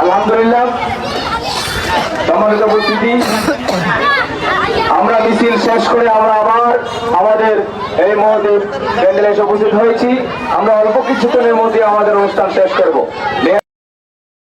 আলহামদুলিল্লাহ সম্মানিত উপস্থিতি, আমরা মিছিল শেষ করে আমরা আবার আমাদের এই মহোদয় প্যান্ডেলে এসে উপস্থিত হয়েছি। আমরা অল্প কিছুক্ষণের মধ্যে আমাদের অনুষ্ঠান শেষ করব।